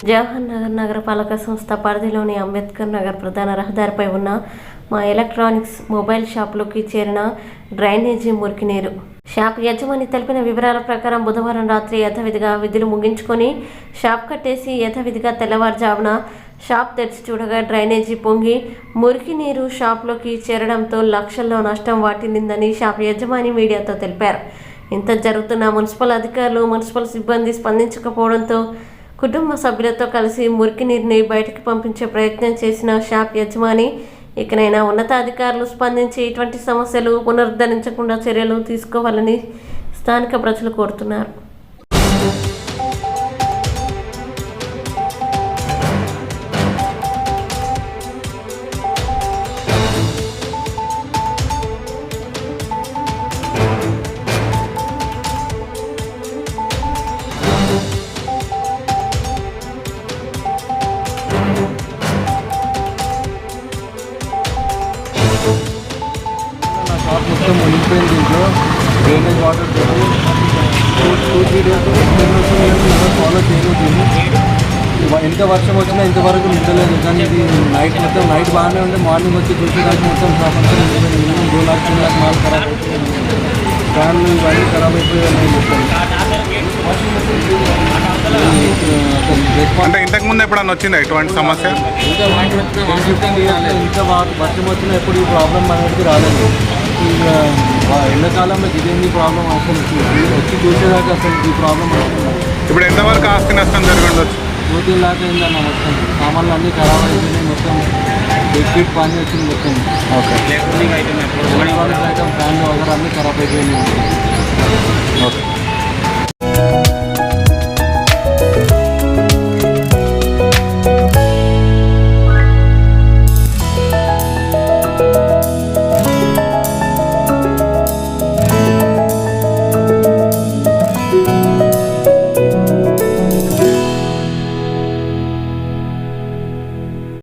జవహర్ నగర్ నగరపాలక సంస్థ పరిధిలోని అంబేద్కర్ నగర్ ప్రధాన రహదారిపై ఉన్న మా ఎలక్ట్రానిక్స్ మొబైల్ షాపులోకి చేరిన డ్రైనేజీ మురికి నీరు. షాప్ యజమాని తెలిపిన వివరాల ప్రకారం బుధవారం రాత్రి యథావిధిగా విధులు ముగించుకొని షాప్ కట్టేసి యథావిధిగా తెల్లవారుజామున షాప్ తెరిచి చూడగా డ్రైనేజీ పొంగి మురికి నీరు షాప్లోకి చేరడంతో లక్షల్లో నష్టం వాటిల్లిందని షాప్ యజమాని మీడియాతో తెలిపారు. ఇంత జరుగుతున్న మున్సిపల్ అధికారులు, మున్సిపల్ సిబ్బంది స్పందించకపోవడంతో కుటుంబ సభ్యులతో కలిసి మురికి నీరుని బయటకు పంపించే ప్రయత్నం చేసిన షాప్ యజమాని ఇకనైనా ఉన్నతాధికారులు స్పందించి ఇటువంటి సమస్యలు పునరుద్ధరించకుండా చర్యలు తీసుకోవాలని స్థానిక ప్రజలు కోరుతున్నారు. మొత్తం మునిగిపోయింది. దీంట్లో డ్రైనేజ్ వాటర్ 2-3 డేస్ ఫాలో చేయలేదు. ఎంత వర్షం వచ్చినా ఇంతవరకు నిండలేదు. కానీ ఇది నైట్ బాగానే ఉంటే మార్నింగ్ వచ్చి చూసేదానికి మొత్తం షాప్ అంతా మినిమం 2 लाख 3 लाख మాల్ ఖరాబ్ అయిపోయింది. ఫ్యాన్లు ఇవన్నీ ఖరాబ్ అయిపోయాయి మొత్తం. అంటే ఇంతకుముందు ఎప్పుడన్నా వచ్చిందా ఇటువంటి సమస్య? ఇంకా 10-15 ఇయర్స్ ఇంకా వర్షం వచ్చినా ఎప్పుడు ఈ ప్రాబ్లం అనేది రాలేదు. ఎండాకాలంలో ఇదేంది ప్రాబ్లం అసలు వచ్చి చూసేదాకా అసలు ఈ ప్రాబ్లం ఇప్పుడు ఎంతవరకు ఆస్తి నష్టం జరిగి ఉండొచ్చు? 2-3 लाख అయిందన్న. మొత్తం సామాన్లు అన్నీ ఖరాబ్ అయిపోయినాయి. మొత్తం బెడ్షీట్ పానీ వచ్చింది మొత్తం. ఓకే, ఫ్యాన్లు వగర అన్నీ ఖరాబ్ అయిపోయినాయి. ఓకే.